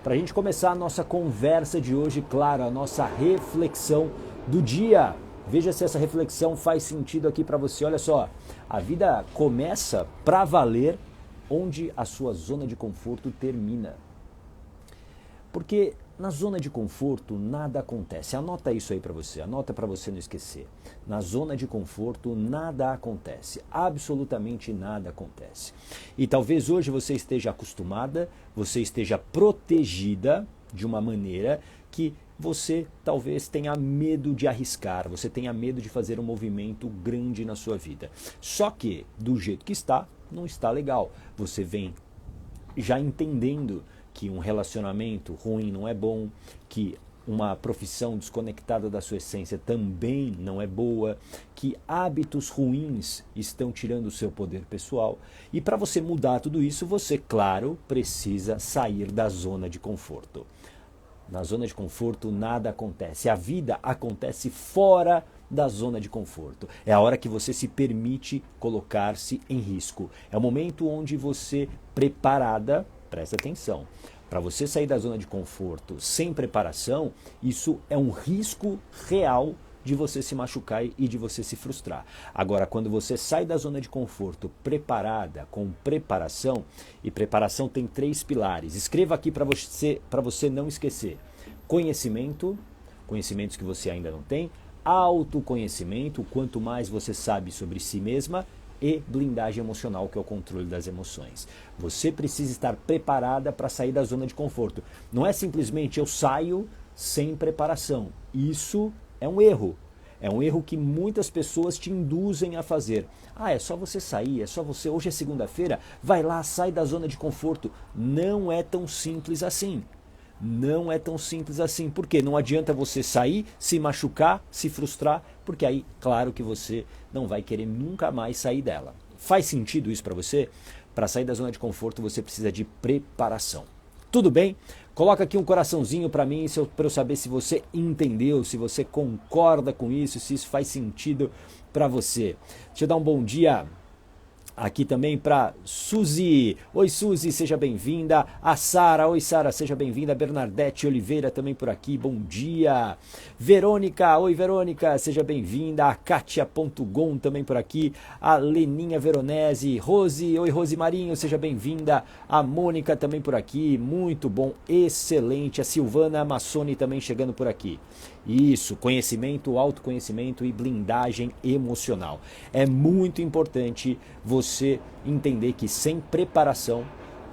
para a gente começar a nossa conversa de hoje, claro, a nossa reflexão do dia. Veja se essa reflexão faz sentido aqui para você. Olha só, a vida começa para valer onde a sua zona de conforto termina. Porque na zona de conforto nada acontece. Anota isso aí para você, anota para você não esquecer. Na zona de conforto nada acontece, absolutamente nada acontece. E talvez hoje você esteja acostumada, você esteja protegida de uma maneira que você talvez tenha medo de arriscar, você tenha medo de fazer um movimento grande na sua vida. Só que, do jeito que está, não está legal. Você vem já entendendo que um relacionamento ruim não é bom, que uma profissão desconectada da sua essência também não é boa, que hábitos ruins estão tirando o seu poder pessoal. E para você mudar tudo isso, você, claro, precisa sair da zona de conforto. Na zona de conforto nada acontece. A vida acontece fora da zona de conforto. É a hora que você se permite colocar-se em risco. É o momento onde você, preparada, presta atenção, para você sair da zona de conforto sem preparação, isso é um risco real de você se machucar e de você se frustrar. Agora, quando você sai da zona de conforto preparada, com preparação, e preparação tem 3 pilares. Escreva aqui para você não esquecer. Conhecimento, conhecimentos que você ainda não tem, autoconhecimento, quanto mais você sabe sobre si mesma, e blindagem emocional, que é o controle das emoções. Você precisa estar preparada para sair da zona de conforto. Não é simplesmente eu saio sem preparação. Isso é um erro. É um erro que muitas pessoas te induzem a fazer. Ah, é só você sair, é só você... Hoje é segunda-feira, vai lá, sai da zona de conforto. Não é tão simples assim. Não é tão simples assim. Por quê? Não adianta você sair, se machucar, se frustrar, porque aí, claro que você não vai querer nunca mais sair dela. Faz sentido isso para você? Para sair da zona de conforto, você precisa de preparação. Tudo bem? Coloca aqui um coraçãozinho para mim, para eu saber se você entendeu, se você concorda com isso, se isso faz sentido para você. Deixa eu dar um bom dia aqui também para Suzy. Oi, Suzy, seja bem-vinda. A Sara, oi, Sara, seja bem-vinda. Bernadette Oliveira também por aqui, bom dia. Verônica, oi, Verônica, seja bem-vinda. A Kátia.gon também por aqui. A Leninha Veronese. Rose, oi, Rose Marinho, seja bem-vinda. A Mônica também por aqui, muito bom, excelente. A Silvana Massoni também chegando por aqui. Isso, conhecimento, autoconhecimento e blindagem emocional. É muito importante você entender que sem preparação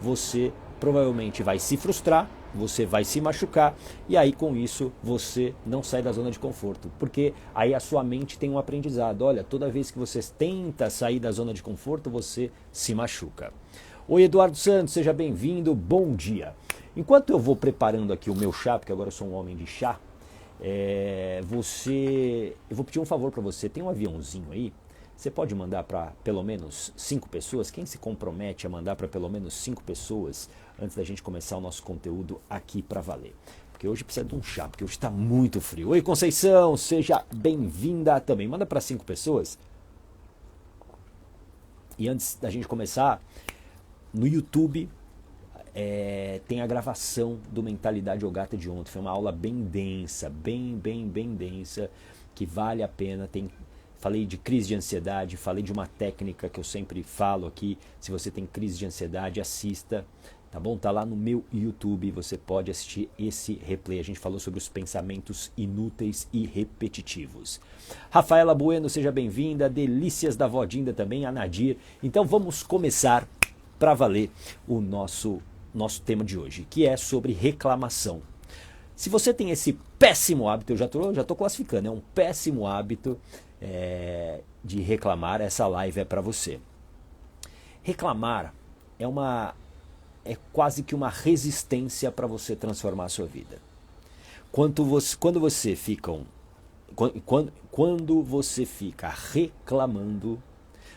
você provavelmente vai se frustrar, você vai se machucar e aí com isso você não sai da zona de conforto, porque aí a sua mente tem um aprendizado. Olha, toda vez que você tenta sair da zona de conforto, você se machuca. Oi, Eduardo Santos, seja bem-vindo, bom dia. Enquanto eu vou preparando aqui o meu chá, porque agora eu sou um homem de chá, eu vou pedir um favor para você. Tem um aviãozinho aí, você pode mandar para pelo menos 5 pessoas? Quem se compromete a mandar para pelo menos 5 pessoas antes da gente começar o nosso conteúdo aqui para valer? Porque hoje precisa de um chá, porque hoje está muito frio. Oi, Conceição, seja bem-vinda também. Manda para 5 pessoas. E antes da gente começar, no YouTube tem a gravação do Mentalidade Ogata de ontem. Foi uma aula bem densa, bem densa, que vale a pena. Falei de crise de ansiedade, falei de uma técnica que eu sempre falo aqui. Se você tem crise de ansiedade, assista, tá bom? Tá lá no meu YouTube, você pode assistir esse replay. A gente falou sobre os pensamentos inúteis e repetitivos. Rafaela Bueno, seja bem-vinda. Delícias da Vodinda também, a Nadir. Então vamos começar para valer o nosso tema de hoje, que é sobre reclamação. Se você tem esse péssimo hábito, eu já tô classificando, é um péssimo hábito de reclamar, essa live é para você. Reclamar é quase que uma resistência para você transformar a sua vida. Quando você fica reclamando,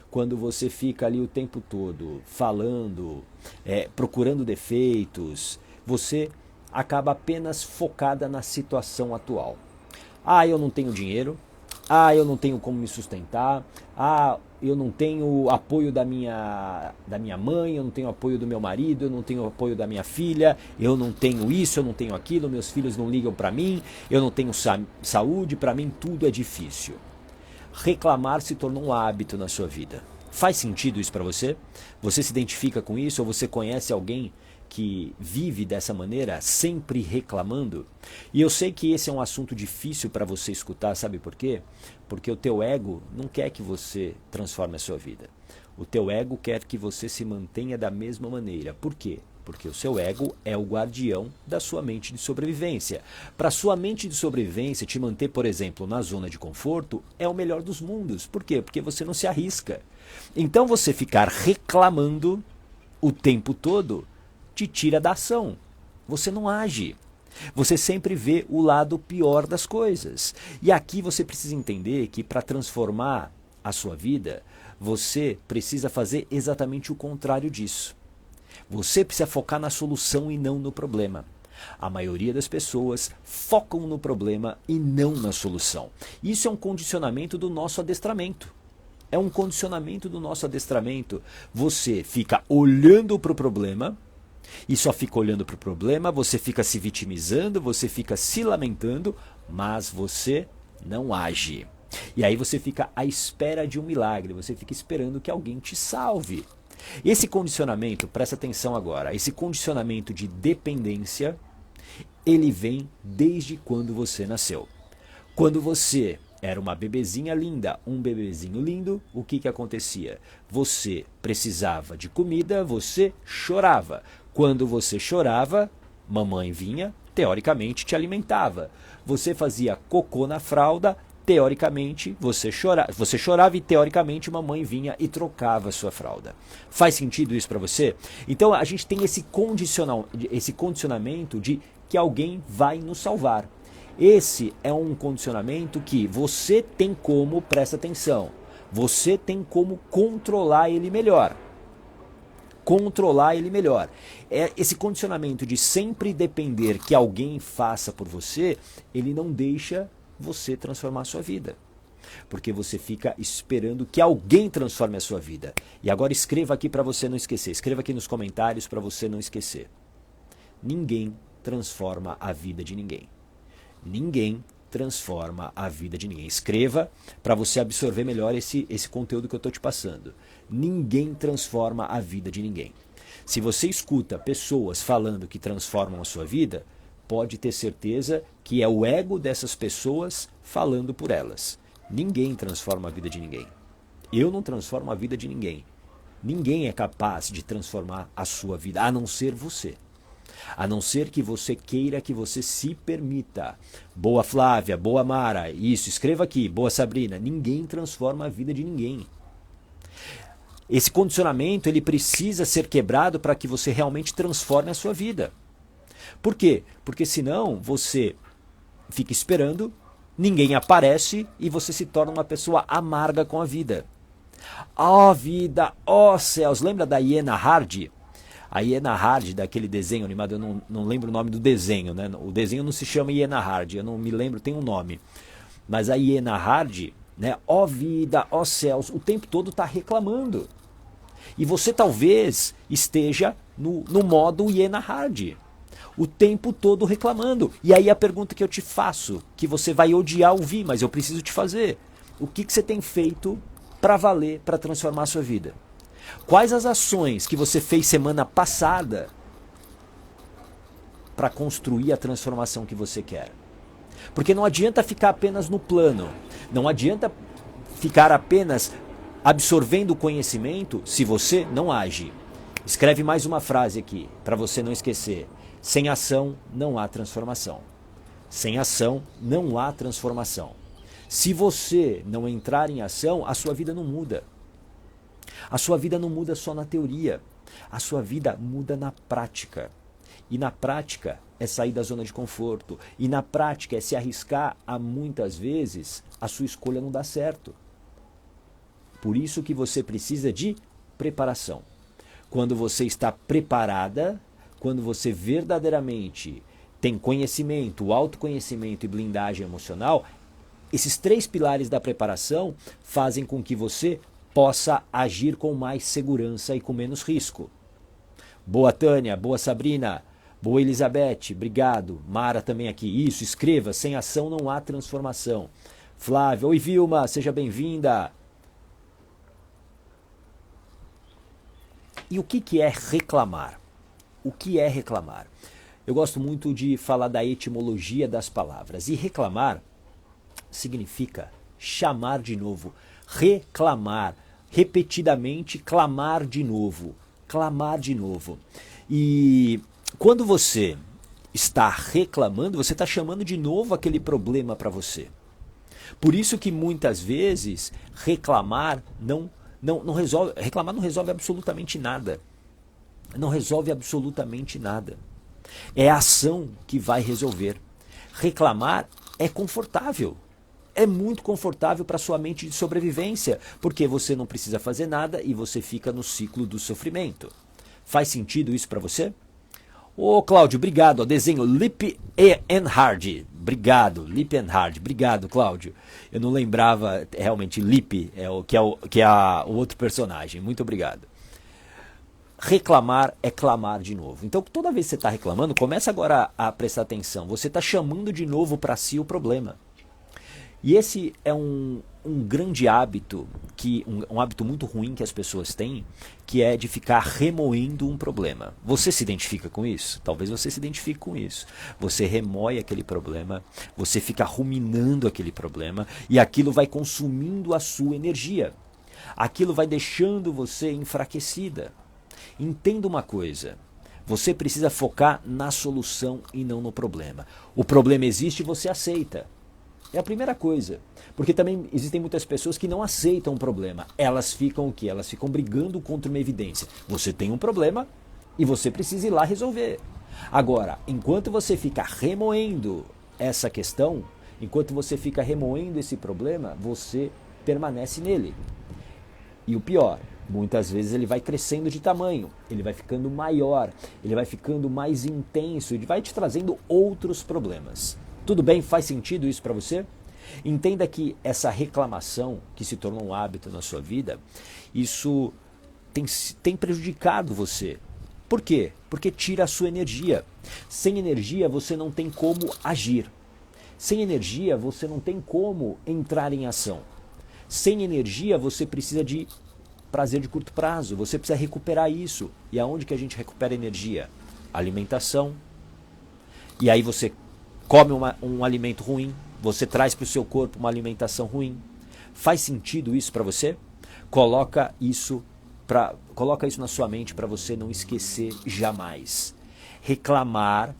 quando você fica ali o tempo todo falando, procurando defeitos, você acaba apenas focada na situação atual. Ah, eu não tenho dinheiro. Ah, eu não tenho como me sustentar. Ah, eu não tenho apoio da minha mãe, eu não tenho apoio do meu marido, eu não tenho apoio da minha filha, eu não tenho isso, eu não tenho aquilo, meus filhos não ligam para mim, eu não tenho saúde, para mim tudo é difícil. Reclamar se tornou um hábito na sua vida. Faz sentido isso para você? Você se identifica com isso ou você conhece alguém que vive dessa maneira, sempre reclamando? E eu sei que esse é um assunto difícil para você escutar, sabe por quê? Porque o teu ego não quer que você transforme a sua vida. O teu ego quer que você se mantenha da mesma maneira. Por quê? Porque o seu ego é o guardião da sua mente de sobrevivência. Para sua mente de sobrevivência te manter, por exemplo, na zona de conforto, é o melhor dos mundos. Por quê? Porque você não se arrisca. Então você ficar reclamando o tempo todo te tira da ação. Você não age. Você sempre vê o lado pior das coisas. E aqui você precisa entender que para transformar a sua vida, você precisa fazer exatamente o contrário disso. Você precisa focar na solução e não no problema. A maioria das pessoas focam no problema e não na solução. Isso é um condicionamento do nosso adestramento. É um condicionamento do nosso adestramento. Você fica olhando para o problema e só fica olhando para o problema, você fica se vitimizando, você fica se lamentando, mas você não age. E aí você fica à espera de um milagre, você fica esperando que alguém te salve. Esse condicionamento, presta atenção agora, esse condicionamento de dependência, ele vem desde quando você nasceu. Quando você era uma bebezinha linda, um bebezinho lindo, o que acontecia? Você precisava de comida, você chorava. Quando você chorava, mamãe vinha, teoricamente te alimentava. Você fazia cocô na fralda, teoricamente você chorava e teoricamente mamãe vinha e trocava a sua fralda. Faz sentido isso para você? Então a gente tem esse condicionamento de que alguém vai nos salvar. Esse é um condicionamento que você tem como, presta atenção, você tem como controlar ele melhor. Controlar ele melhor. Esse condicionamento de sempre depender que alguém faça por você, ele não deixa você transformar a sua vida. Porque você fica esperando que alguém transforme a sua vida. E agora escreva aqui para você não esquecer. Escreva aqui nos comentários para você não esquecer. Ninguém transforma a vida de ninguém. Ninguém transforma a vida de ninguém. Escreva para você absorver melhor esse conteúdo que eu estou te passando. Ninguém transforma a vida de ninguém. Se você escuta pessoas falando que transformam a sua vida, pode ter certeza que é o ego dessas pessoas falando por elas. Ninguém transforma a vida de ninguém. Eu não transformo a vida de ninguém. Ninguém é capaz de transformar a sua vida, a não ser você. A não ser que você queira, que você se permita. Boa Flávia, boa Mara, isso, escreva aqui, boa Sabrina. Ninguém transforma a vida de ninguém. Esse condicionamento, ele precisa ser quebrado para que você realmente transforme a sua vida. Por quê? Porque senão você fica esperando, ninguém aparece e você se torna uma pessoa amarga com a vida. Ó vida, ó céus, lembra da Iena Hardy? A Iena Hardy, daquele desenho animado, eu não lembro o nome do desenho, né? O desenho não se chama Iena Hardy, eu não me lembro, tem um nome. Mas a Iena Hardy, né? Ó vida, ó céus, o tempo todo está reclamando. E você talvez esteja no modo Iena Hardy, o tempo todo reclamando. E aí a pergunta que eu te faço, que você vai odiar ouvir, mas eu preciso te fazer. O que você tem feito para valer, para transformar a sua vida? Quais as ações que você fez semana passada para construir a transformação que você quer? Porque não adianta ficar apenas no plano, não adianta ficar apenas absorvendo o conhecimento se você não age. Escreve mais uma frase aqui, para você não esquecer. Sem ação não há transformação. Sem ação não há transformação. Se você não entrar em ação, a sua vida não muda. A sua vida não muda só na teoria. A sua vida muda na prática. E na prática é sair da zona de conforto. E na prática é se arriscar a muitas vezes a sua escolha não dar certo. Por isso que você precisa de preparação. Quando você está preparada, quando você verdadeiramente tem conhecimento, autoconhecimento e blindagem emocional, esses 3 pilares da preparação fazem com que você possa agir com mais segurança e com menos risco. Boa Tânia, boa Sabrina, boa Elizabeth, obrigado. Mara também aqui. Isso, escreva, sem ação não há transformação. Flávia, oi Vilma, seja bem-vinda. E o que é reclamar? O que é reclamar? Eu gosto muito de falar da etimologia das palavras. E reclamar significa chamar de novo, reclamar, repetidamente clamar de novo, clamar de novo. E quando você está reclamando, você está chamando de novo aquele problema para você. Por isso que muitas vezes reclamar não resolve absolutamente nada. Não resolve absolutamente nada. É a ação que vai resolver. Reclamar é confortável. É muito confortável para sua mente de sobrevivência, porque você não precisa fazer nada e você fica no ciclo do sofrimento. Faz sentido isso para você? Ô Cláudio, obrigado. Desenho Lip and Hard. Obrigado, Lip and Hard. Obrigado, Cláudio. Eu não lembrava realmente Lip, que é o outro personagem. Muito obrigado. Reclamar é clamar de novo. Então, toda vez que você está reclamando, começa agora a prestar atenção. Você está chamando de novo para si o problema. E esse é um grande hábito, um hábito muito ruim que as pessoas têm, que é de ficar remoendo um problema. Você se identifica com isso? Talvez você se identifique com isso. Você remoe aquele problema, você fica ruminando aquele problema e aquilo vai consumindo a sua energia. Aquilo vai deixando você enfraquecida. Entenda uma coisa, você precisa focar na solução e não no problema. O problema existe e você aceita. É a primeira coisa. Porque também existem muitas pessoas que não aceitam o problema. Elas ficam o quê? Elas ficam brigando contra uma evidência. Você tem um problema e você precisa ir lá resolver. Agora, enquanto você fica remoendo essa questão, enquanto você fica remoendo esse problema, você permanece nele. E o pior, muitas vezes ele vai crescendo de tamanho, ele vai ficando maior, ele vai ficando mais intenso, ele vai te trazendo outros problemas. Tudo bem? Faz sentido isso para você? Entenda que essa reclamação que se tornou um hábito na sua vida, isso tem prejudicado você. Por quê? Porque tira a sua energia. Sem energia você não tem como agir. Sem energia você não tem como entrar em ação. Sem energia você precisa de prazer de curto prazo, você precisa recuperar isso. E aonde que a gente recupera energia? Alimentação. E aí você come um alimento ruim, você traz para o seu corpo uma alimentação ruim. Faz sentido isso para você? Coloca isso na sua mente para você não esquecer jamais. Reclamar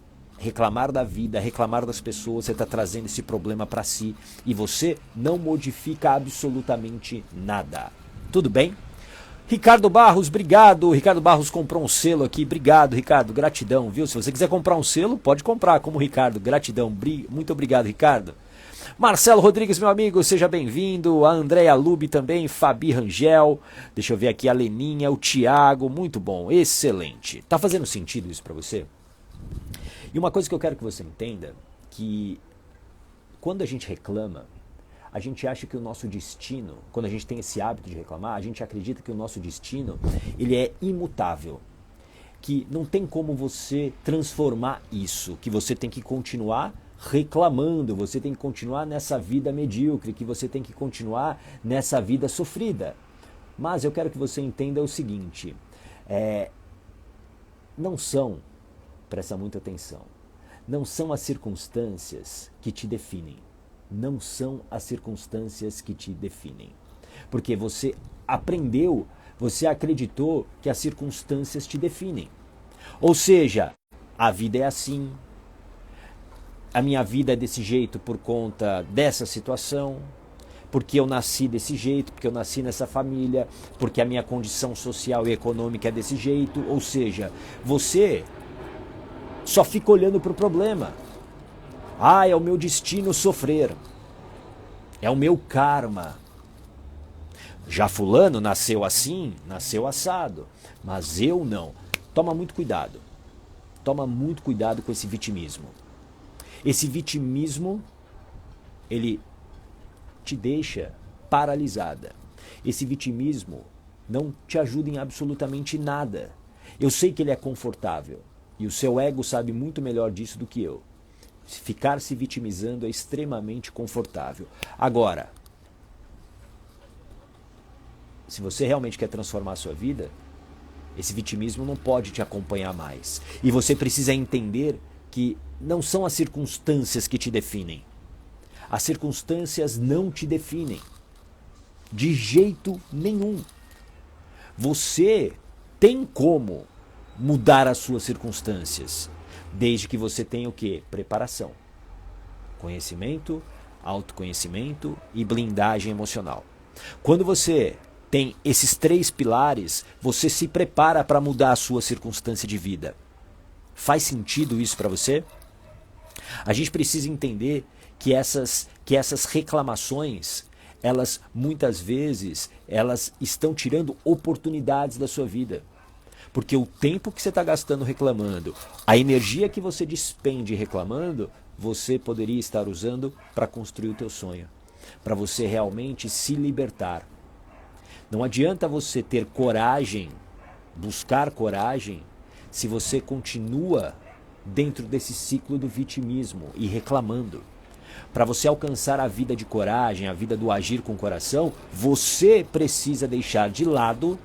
da vida, reclamar das pessoas, você está trazendo esse problema para si e você não modifica absolutamente nada. Tudo bem? Ricardo Barros, obrigado. Ricardo Barros comprou um selo aqui. Obrigado, Ricardo. Gratidão, viu? Se você quiser comprar um selo, pode comprar como Ricardo. Gratidão. Muito obrigado, Ricardo. Marcelo Rodrigues, meu amigo, seja bem-vindo. A Andréia Lube também, Fabi Rangel. Deixa eu ver aqui a Leninha, o Tiago. Muito bom, excelente. Tá fazendo sentido isso para você? E uma coisa que eu quero que você entenda, que quando a gente reclama, a gente acha que o nosso destino, quando a gente tem esse hábito de reclamar, a gente acredita que o nosso destino, ele é imutável. Que não tem como você transformar isso, que você tem que continuar reclamando, você tem que continuar nessa vida medíocre, que você tem que continuar nessa vida sofrida. Mas eu quero que você entenda o seguinte, não são, presta muita atenção, não são as circunstâncias que te definem. Não são as circunstâncias que te definem. Porque você aprendeu, você acreditou que as circunstâncias te definem. Ou seja, a vida é assim, a minha vida é desse jeito por conta dessa situação, porque eu nasci desse jeito, porque eu nasci nessa família, porque a minha condição social e econômica é desse jeito. Ou seja, você só fica olhando para o problema. Ah, é o meu destino sofrer. É o meu karma. Já fulano nasceu assim, nasceu assado. Mas eu não. Toma muito cuidado. Toma muito cuidado com esse vitimismo. Esse vitimismo, ele te deixa paralisada. Esse vitimismo não te ajuda em absolutamente nada. Eu sei que ele é confortável e o seu ego sabe muito melhor disso do que eu. Ficar se vitimizando é extremamente confortável. Agora, se você realmente quer transformar a sua vida, esse vitimismo não pode te acompanhar mais. E você precisa entender que não são as circunstâncias que te definem. As circunstâncias não te definem. De jeito nenhum. Você tem como mudar as suas circunstâncias, desde que você tenha o quê? Preparação, conhecimento, autoconhecimento e blindagem emocional. Quando você tem esses 3 pilares, você se prepara para mudar a sua circunstância de vida. Faz sentido isso para você? A gente precisa entender que essas reclamações, elas muitas vezes, elas estão tirando oportunidades da sua vida. Porque o tempo que você está gastando reclamando, a energia que você despende reclamando, você poderia estar usando para construir o teu sonho. Para você realmente se libertar. Não adianta você ter coragem, buscar coragem, se você continua dentro desse ciclo do vitimismo e reclamando. Para você alcançar a vida de coragem, a vida do agir com o coração, você precisa deixar de lado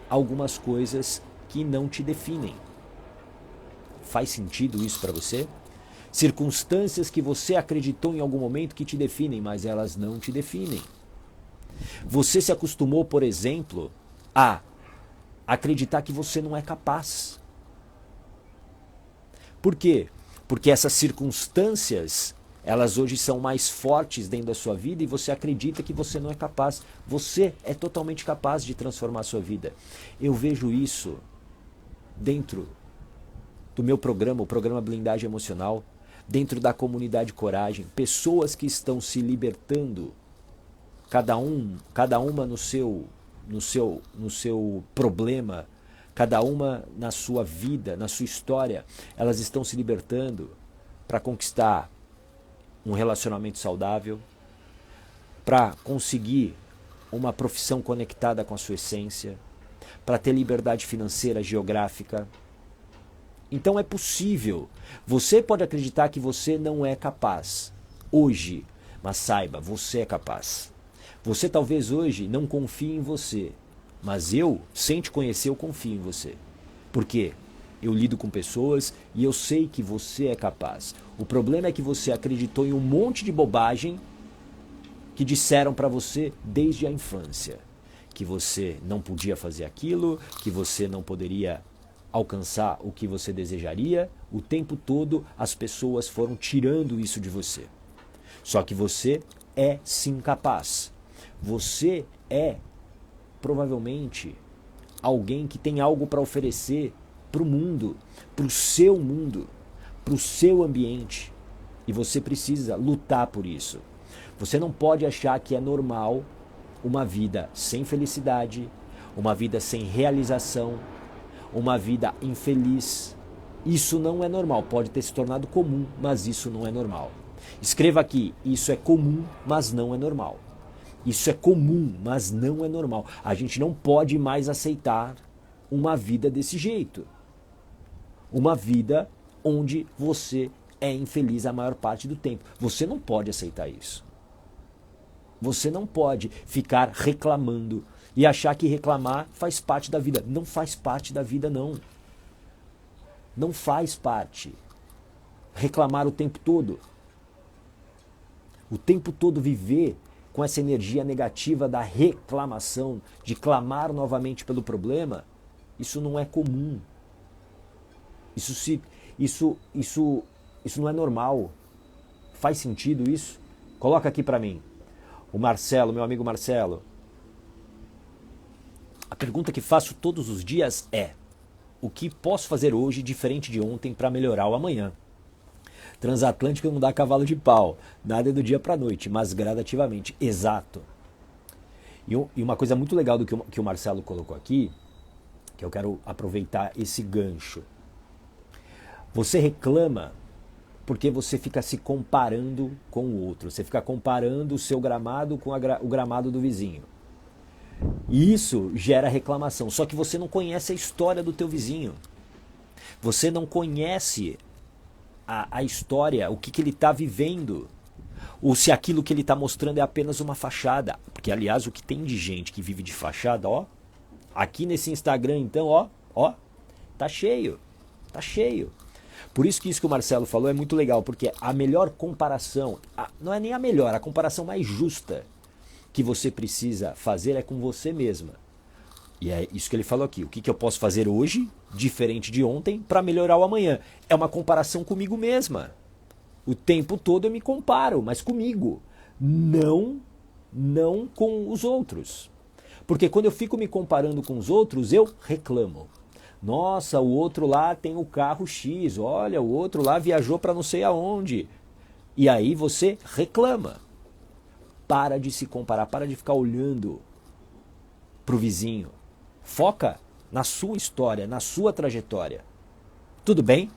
algumas coisas que não te definem. Faz sentido isso para você? Circunstâncias que você acreditou em algum momento que te definem, mas elas não te definem. Você se acostumou, por exemplo, a acreditar que você não é capaz. Por quê? Porque essas circunstâncias, elas hoje são mais fortes dentro da sua vida e você acredita que você não é capaz. Você é totalmente capaz de transformar a sua vida. Eu vejo isso dentro do meu programa, o programa Blindagem Emocional, dentro da comunidade Coragem, pessoas que estão se libertando, cada uma no seu problema, cada uma na sua vida, na sua história, elas estão se libertando para conquistar um relacionamento saudável, para conseguir uma profissão conectada com a sua essência, para ter liberdade financeira, geográfica. Então é possível. Você pode acreditar que você não é capaz hoje, mas saiba, você é capaz. Você talvez hoje não confie em você, mas eu, sem te conhecer, eu confio em você. Por quê? Eu lido com pessoas e eu sei que você é capaz. O problema é que você acreditou em um monte de bobagem que disseram para você desde a infância. Que você não podia fazer aquilo, que você não poderia alcançar o que você desejaria. O tempo todo as pessoas foram tirando isso de você. Só que você é sim capaz. Você é provavelmente alguém que tem algo para oferecer para o mundo, para o seu ambiente. E você precisa lutar por isso. Você não pode achar que é normal uma vida sem felicidade, uma vida sem realização, uma vida infeliz. Isso não é normal. Pode ter se tornado comum, mas isso não é normal. Escreva aqui, isso é comum, mas não é normal. Isso é comum, mas não é normal. A gente não pode mais aceitar uma vida desse jeito. Uma vida onde você é infeliz a maior parte do tempo. Você não pode aceitar isso. Você não pode ficar reclamando e achar que reclamar faz parte da vida. Não faz parte da vida, não. Não faz parte. Reclamar o tempo todo. O tempo todo viver com essa energia negativa da reclamação, de clamar novamente pelo problema, isso não é comum. Isso não é normal. Faz sentido isso? Coloca aqui para mim. O Marcelo, meu amigo Marcelo. A pergunta que faço todos os dias é: o que posso fazer hoje diferente de ontem para melhorar o amanhã? Transatlântico não dá cavalo de pau. Nada é do dia para a noite, mas gradativamente. Exato. E uma coisa muito legal do que o Marcelo colocou aqui, que eu quero aproveitar esse gancho. Você reclama porque você fica se comparando com o outro. Você fica comparando o seu gramado com o gramado do vizinho. E isso gera reclamação. Só que você não conhece a história do teu vizinho. Você não conhece a história, o que ele está vivendo. Ou se aquilo que ele está mostrando é apenas uma fachada. Porque, aliás, o que tem de gente que vive de fachada, ó, aqui nesse Instagram, então, ó, tá cheio. Tá cheio. Por isso que o Marcelo falou é muito legal, porque a melhor comparação, não é nem a melhor, a comparação mais justa que você precisa fazer é com você mesma. E é isso que ele falou aqui. O que eu posso fazer hoje, diferente de ontem, para melhorar o amanhã? É uma comparação comigo mesma. O tempo todo eu me comparo, mas comigo. Não com os outros. Porque quando eu fico me comparando com os outros, eu reclamo. Nossa, o outro lá tem o carro X, olha, o outro lá viajou para não sei aonde. E aí você reclama. Para de se comparar, para de ficar olhando para o vizinho. Foca na sua história, na sua trajetória. Tudo bem?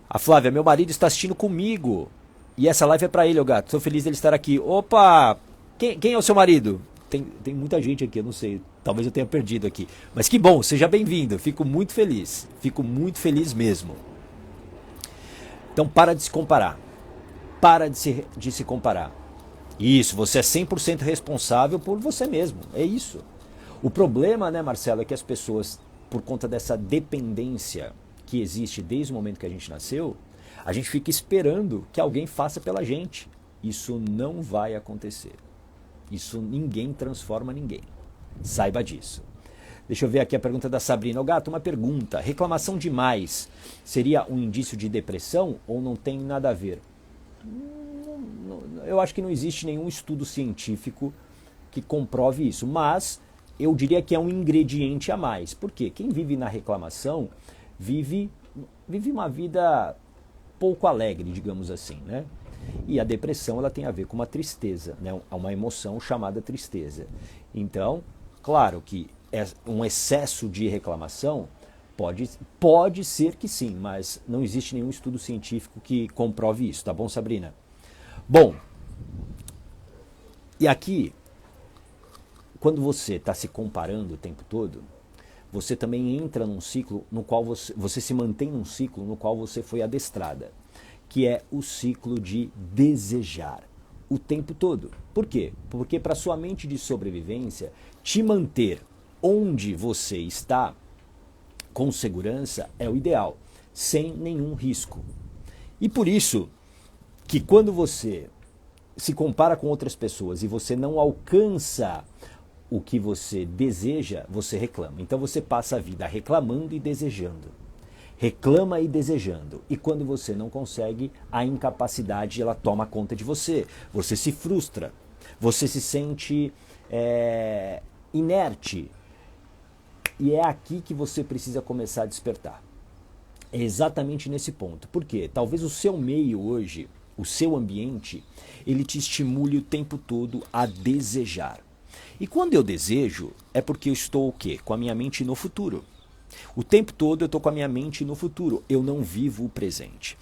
A Flávia, meu marido está assistindo comigo. E essa live é para ele, ô gato. Estou feliz dele estar aqui. Opa! Quem é o seu marido? Tem muita gente aqui, eu não sei. Talvez eu tenha perdido aqui. Mas que bom, seja bem-vindo. Fico muito feliz. Fico muito feliz mesmo. Então para de se comparar. Para de se comparar. Isso, você é 100% responsável por você mesmo. É isso. O problema, né, Marcelo, é que as pessoas, por conta dessa dependência que existe desde o momento que a gente nasceu, a gente fica esperando que alguém faça pela gente. Isso não vai acontecer. Isso ninguém transforma ninguém. Saiba disso. Deixa eu ver aqui a pergunta da Sabrina. Ô gato, uma pergunta. Reclamação demais seria um indício de depressão ou não tem nada a ver? Eu acho que não existe nenhum estudo científico que comprove isso, mas eu diria que é um ingrediente a mais. Por quê? Quem vive na reclamação vive uma vida pouco alegre, digamos assim, né? E a depressão ela tem a ver com uma tristeza, né? Uma emoção chamada tristeza. Então, claro que um excesso de reclamação pode ser que sim, mas não existe nenhum estudo científico que comprove isso, tá bom, Sabrina? Bom, e aqui, quando você está se comparando o tempo todo, você também entra num ciclo no qual você se mantém num ciclo no qual você foi adestrada, que é o ciclo de desejar o tempo todo. Por quê? Porque para sua mente de sobrevivência, te manter onde você está com segurança é o ideal, sem nenhum risco. E por isso que quando você se compara com outras pessoas e você não alcança o que você deseja, você reclama. Então você passa a vida reclamando e desejando. Reclama e desejando. E quando você não consegue, a incapacidade ela toma conta de você. Você se frustra. Você se sente inerte. E é aqui que você precisa começar a despertar. É exatamente nesse ponto. Por quê? Talvez o seu meio hoje, o seu ambiente, ele te estimule o tempo todo a desejar. E quando eu desejo, é porque eu estou o quê? Com a minha mente no futuro. O tempo todo eu estou com a minha mente no futuro. Eu não vivo o presente.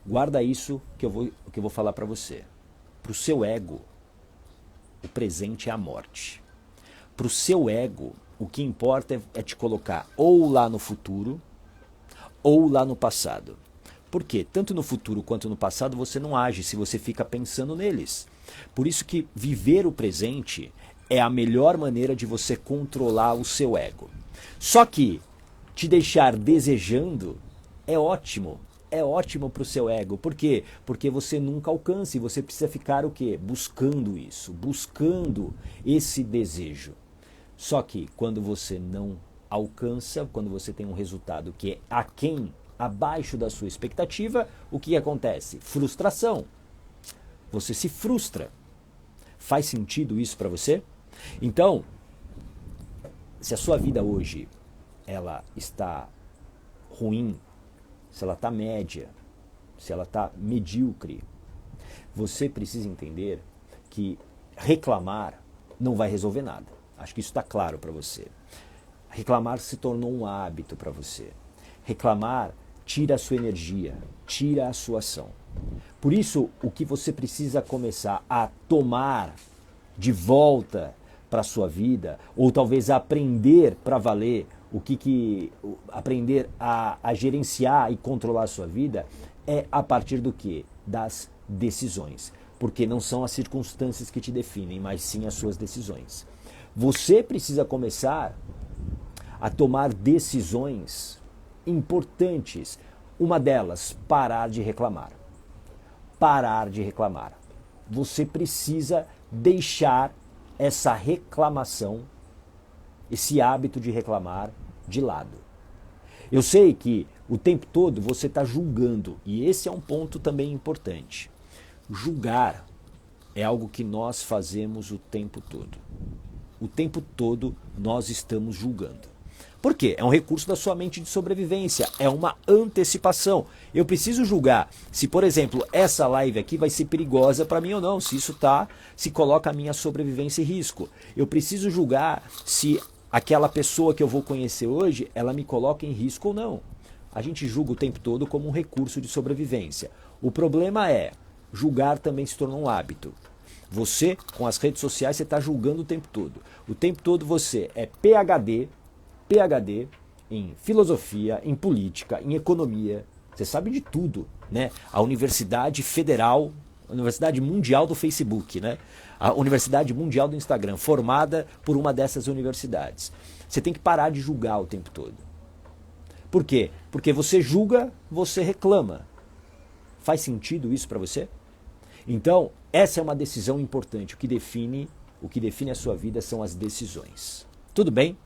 Guarda isso que eu vou falar para você. Para o seu ego, o presente é a morte. Para o seu ego, o que importa é te colocar ou lá no futuro ou lá no passado. Por quê? Tanto no futuro quanto no passado você não age se você fica pensando neles. Por isso que viver o presente é a melhor maneira de você controlar o seu ego. Só que te deixar desejando é ótimo para o seu ego. Por quê? Porque você nunca alcança e você precisa ficar o quê? Buscando isso, buscando esse desejo. Só que quando você não alcança, quando você tem um resultado que é aquém, abaixo da sua expectativa, o que acontece? Frustração. Você se frustra. Faz sentido isso para você? Então, se a sua vida hoje ela está ruim, se ela está média, se ela está medíocre, você precisa entender que reclamar não vai resolver nada. Acho que isso está claro para você. Reclamar se tornou um hábito para você. Reclamar tira a sua energia, tira a sua ação. Por isso, o que você precisa começar a tomar de volta para a sua vida, ou talvez aprender para valer aprender a gerenciar e controlar a sua vida, é a partir do quê? Das decisões. Porque não são as circunstâncias que te definem, mas sim as suas decisões. Você precisa começar a tomar decisões importantes. Uma delas, parar de reclamar. Parar de reclamar. Você precisa deixar essa reclamação, esse hábito de reclamar de lado. Eu sei que o tempo todo você está julgando, e esse é um ponto também importante. Julgar é algo que nós fazemos o tempo todo. O tempo todo nós estamos julgando. Por quê? É um recurso da sua mente de sobrevivência, é uma antecipação. Eu preciso julgar se, por exemplo, essa live aqui vai ser perigosa para mim ou não, se coloca a minha sobrevivência em risco. Eu preciso julgar se aquela pessoa que eu vou conhecer hoje, ela me coloca em risco ou não. A gente julga o tempo todo como um recurso de sobrevivência. O problema é, julgar também se tornou um hábito. Você, com as redes sociais, você está julgando o tempo todo. O tempo todo você é PhD em filosofia, em política, em economia. Você sabe de tudo, né? A Universidade Federal, a Universidade Mundial do Facebook, né? A Universidade Mundial do Instagram, formada por uma dessas universidades. Você tem que parar de julgar o tempo todo. Por quê? Porque você julga, você reclama. Faz sentido isso para você? Então, essa é uma decisão importante. O que define a sua vida são as decisões. Tudo bem?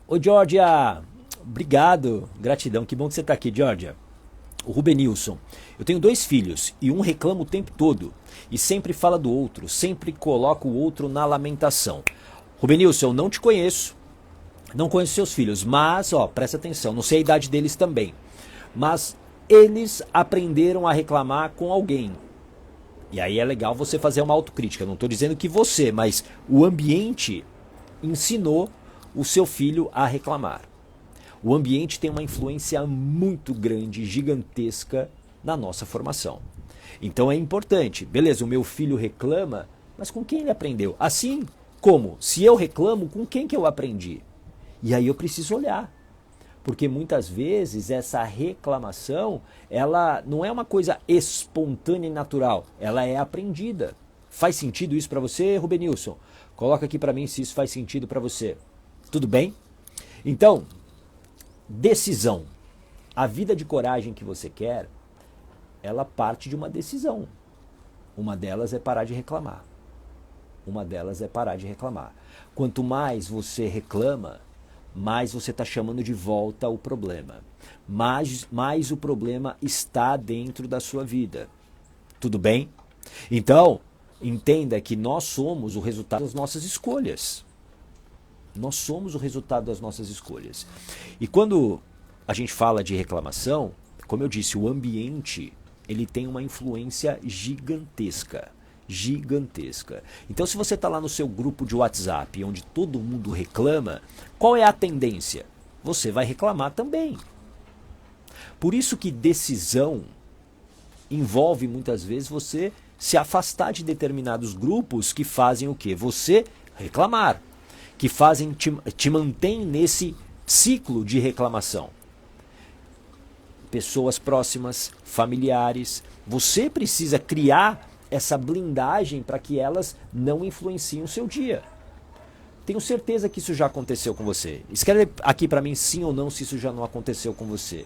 Ô, Georgia, obrigado, gratidão. Que bom que você está aqui, Georgia. O Rubenilson, eu tenho 2 filhos e um reclama o tempo todo e sempre fala do outro, sempre coloca o outro na lamentação. Rubenilson, eu não te conheço, não conheço seus filhos, mas, presta atenção, não sei a idade deles também, mas eles aprenderam a reclamar com alguém. E aí é legal você fazer uma autocrítica, não estou dizendo que você, mas o ambiente ensinou o seu filho a reclamar. O ambiente tem uma influência muito grande, gigantesca na nossa formação. Então é importante, beleza, o meu filho reclama, mas com quem ele aprendeu? Assim como, se eu reclamo, com quem que eu aprendi? E aí eu preciso olhar. Porque muitas vezes essa reclamação, ela não é uma coisa espontânea e natural, ela é aprendida. Faz sentido isso para você, Rubenilson? Coloca aqui para mim se isso faz sentido para você. Tudo bem? Então, decisão. A vida de coragem que você quer, ela parte de uma decisão. Uma delas é parar de reclamar. Uma delas é parar de reclamar. Quanto mais você reclama, mais você está chamando de volta o problema. Mais o problema está dentro da sua vida. Tudo bem? Então, entenda que nós somos o resultado das nossas escolhas. Nós somos o resultado das nossas escolhas. E quando a gente fala de reclamação, como eu disse, o ambiente ele tem uma influência gigantesca. Gigantesca. Então, se você está lá no seu grupo de WhatsApp, onde todo mundo reclama, qual é a tendência? Você vai reclamar também. Por isso que decisão envolve muitas vezes você se afastar de determinados grupos que fazem o quê? Você reclamar. Que fazem te mantém nesse ciclo de reclamação. Pessoas próximas, familiares, você precisa criar essa blindagem para que elas não influenciem o seu dia. Tenho certeza que isso já aconteceu com você. Escreve aqui para mim sim ou não se isso já não aconteceu com você.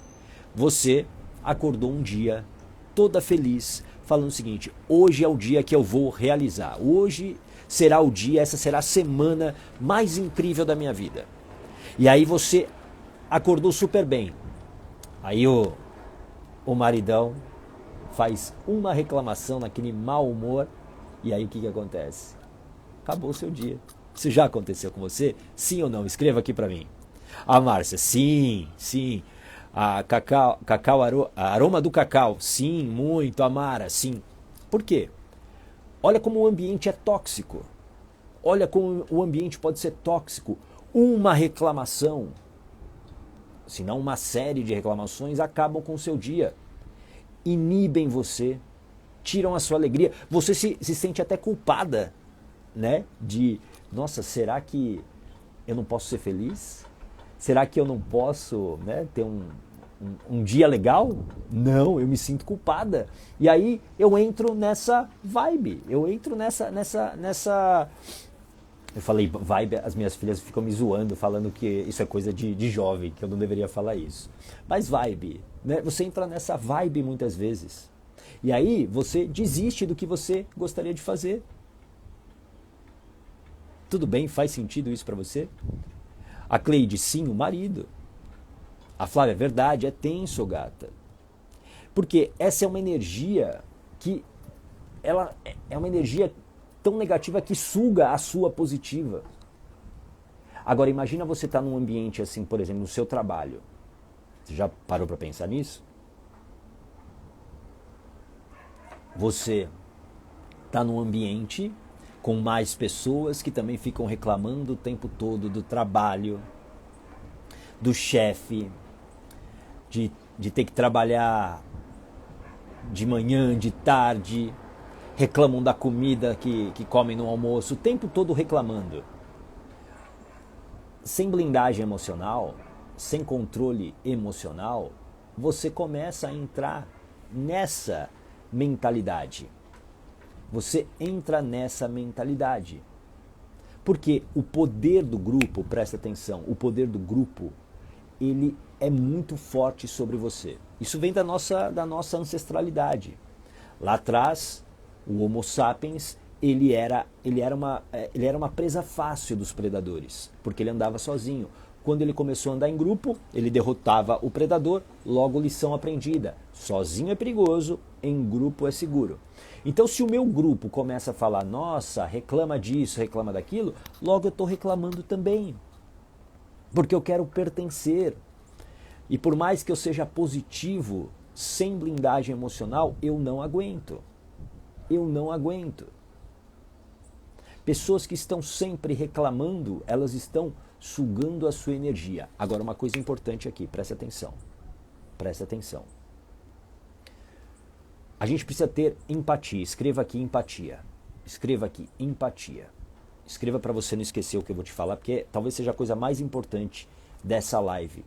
Você acordou um dia toda feliz, falando o seguinte: hoje é o dia que eu vou realizar. Hoje será o dia, essa será a semana mais incrível da minha vida. E aí você acordou super bem. Aí o maridão faz uma reclamação naquele mau humor. E aí o que acontece? Acabou o seu dia. Isso já aconteceu com você? Sim ou não? Escreva aqui para mim. A Márcia, sim, sim. A aroma do cacau, sim, muito. A Mara, sim. Por quê? Olha como o ambiente é tóxico. Olha como o ambiente pode ser tóxico. Uma reclamação, se não uma série de reclamações, acabam com o seu dia. Inibem você, tiram a sua alegria. Você se sente até culpada, né? Nossa, será que eu não posso ser feliz? Será que eu não posso, né, ter um dia legal? Não, eu me sinto culpada. E aí eu entro nessa vibe, eu entro nessa... Eu falei vibe, as minhas filhas ficam me zoando, falando que isso é coisa de jovem, que eu não deveria falar isso. Mas vibe, né? Você entra nessa vibe muitas vezes. E aí você desiste do que você gostaria de fazer. Tudo bem? Faz sentido isso pra você? A Cleide, sim, o marido. A Flávia, verdade, é tenso, gata. Porque essa é uma energia que... ela é uma energia tão negativa que suga a sua positiva. Agora, imagina você estar num ambiente assim, por exemplo, no seu trabalho. Você já parou para pensar nisso? Você está num ambiente com mais pessoas que também ficam reclamando o tempo todo do trabalho, do chefe, de ter que trabalhar de manhã, de tarde, reclamam da comida que comem no almoço, o tempo todo reclamando. Sem blindagem emocional, sem controle emocional, você começa a entrar nessa mentalidade. Você entra nessa mentalidade. Porque o poder do grupo, presta atenção, o poder do grupo, ele é muito forte sobre você. Isso vem da nossa ancestralidade. Lá atrás, o Homo sapiens, ele era uma presa fácil dos predadores, porque ele andava sozinho. Quando ele começou a andar em grupo, ele derrotava o predador, logo lição aprendida. Sozinho é perigoso, em grupo é seguro. Então, se o meu grupo começa a falar, nossa, reclama disso, reclama daquilo, logo eu estou reclamando também. Porque eu quero pertencer. E por mais que eu seja positivo, sem blindagem emocional, eu não aguento. Eu não aguento. Pessoas que estão sempre reclamando, elas estão sugando a sua energia. Agora, uma coisa importante aqui, preste atenção. Preste atenção. A gente precisa ter empatia. Escreva aqui empatia. Escreva aqui empatia. Escreva para você não esquecer o que eu vou te falar, porque talvez seja a coisa mais importante dessa live.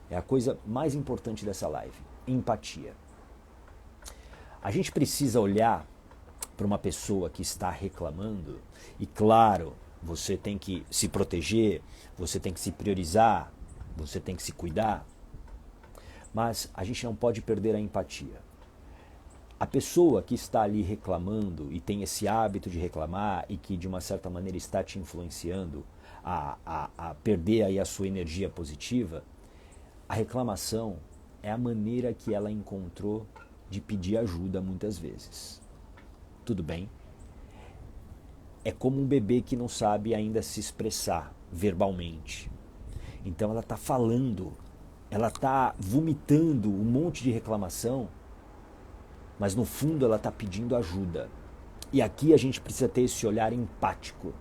É a coisa mais importante dessa live. Empatia. A gente precisa olhar para uma pessoa que está reclamando e, claro, você tem que se proteger, você tem que se priorizar, você tem que se cuidar, mas a gente não pode perder a empatia. A pessoa que está ali reclamando e tem esse hábito de reclamar e que de uma certa maneira está te influenciando a perder aí a sua energia positiva, a reclamação é a maneira que ela encontrou de pedir ajuda muitas vezes. Tudo bem? É como um bebê que não sabe ainda se expressar verbalmente. Então ela está falando, ela está vomitando um monte de reclamação, mas no fundo ela está pedindo ajuda. E aqui a gente precisa ter esse olhar empático.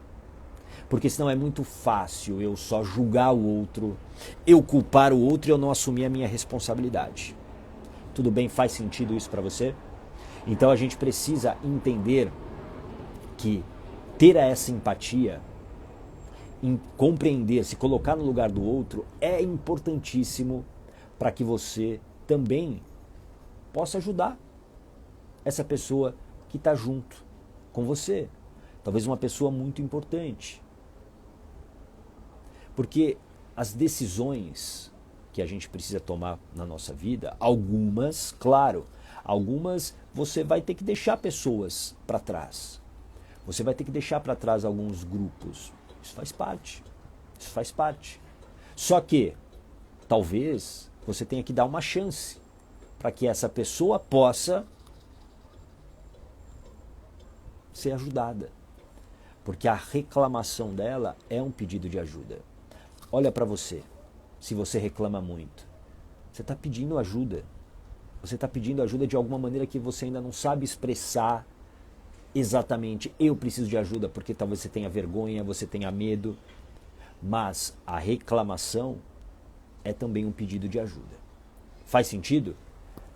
Porque senão é muito fácil eu só julgar o outro, eu culpar o outro e eu não assumir a minha responsabilidade. Tudo bem? Faz sentido isso para você? Então a gente precisa entender que ter essa empatia, compreender, se colocar no lugar do outro, é importantíssimo para que você também possa ajudar essa pessoa que está junto com você. Talvez uma pessoa muito importante. Porque as decisões que a gente precisa tomar na nossa vida, algumas, claro, algumas você vai ter que deixar pessoas para trás. Você vai ter que deixar para trás alguns grupos. Isso faz parte. Isso faz parte. Só que, talvez, você tenha que dar uma chance para que essa pessoa possa ser ajudada. Porque a reclamação dela é um pedido de ajuda. Olha para você, se você reclama muito. Você está pedindo ajuda. Você está pedindo ajuda de alguma maneira que você ainda não sabe expressar exatamente. Eu preciso de ajuda, porque talvez você tenha vergonha, você tenha medo. Mas a reclamação é também um pedido de ajuda. Faz sentido?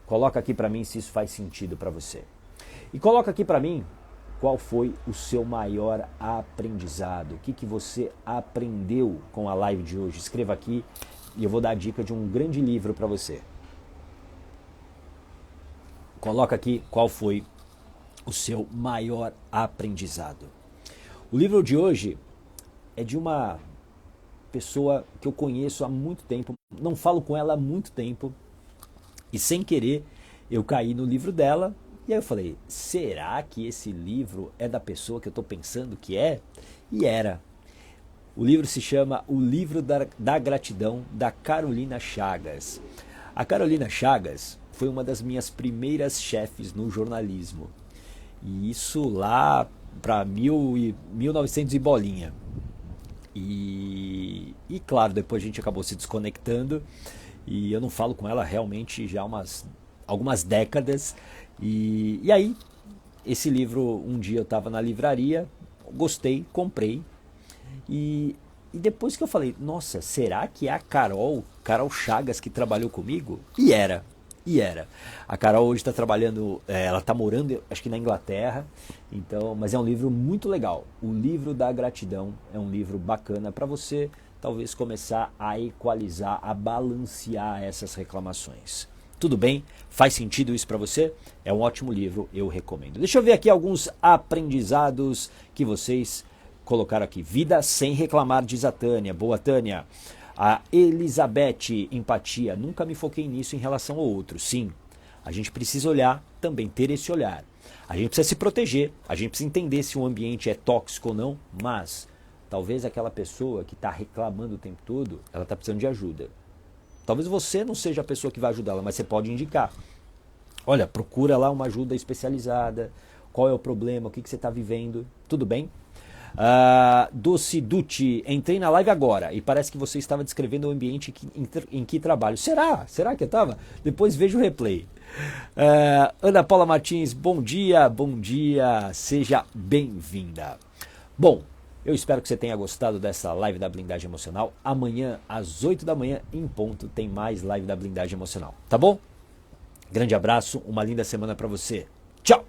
Coloca aqui para mim se isso faz sentido para você. E coloca aqui para mim qual foi o seu maior aprendizado. O que você aprendeu com a live de hoje? Escreva aqui e eu vou dar a dica de um grande livro para você. Coloca aqui qual foi o seu maior aprendizado. O livro de hoje é de uma pessoa que eu conheço há muito tempo, não falo com ela há muito tempo, e sem querer eu caí no livro dela, e aí eu falei, será que esse livro é da pessoa que eu estou pensando que é? E era. O livro se chama O Livro da Gratidão, da Carolina Chagas. A Carolina Chagas foi uma das minhas primeiras chefes no jornalismo. E isso lá para 1900 e bolinha. E claro, depois a gente acabou se desconectando e eu não falo com ela realmente já algumas décadas. E aí, esse livro, um dia eu estava na livraria, gostei, comprei. E depois que eu falei, nossa, será que é a Carol Chagas que trabalhou comigo? E era. A Carol hoje está trabalhando, ela está morando, acho que na Inglaterra, então, mas é um livro muito legal. O Livro da Gratidão é um livro bacana para você, talvez começar a equalizar, a balancear essas reclamações. Tudo bem? Faz sentido isso para você? É um ótimo livro, eu recomendo. Deixa eu ver aqui alguns aprendizados que vocês colocaram aqui. Vida sem reclamar, diz a Tânia. Boa, Tânia. A Elizabeth, empatia. Nunca me foquei nisso em relação ao outro. Sim, a gente precisa olhar, também ter esse olhar. A gente precisa se proteger, a gente precisa entender se o ambiente é tóxico ou não, mas talvez aquela pessoa que está reclamando o tempo todo, ela está precisando de ajuda. Talvez você não seja a pessoa que vai ajudá-la, mas você pode indicar. Olha, procura lá uma ajuda especializada, qual é o problema, o que você está vivendo, tudo bem? Doce Dutti, entrei na live agora e parece que você estava descrevendo o ambiente em que trabalho. Será que eu estava? Depois veja o replay. Ana Paula Martins, bom dia, seja bem-vinda. Bom, eu espero que você tenha gostado dessa live da Blindagem Emocional. Amanhã, às 8 da manhã, em ponto, tem mais live da Blindagem Emocional, tá bom? Grande abraço, uma linda semana para você. Tchau!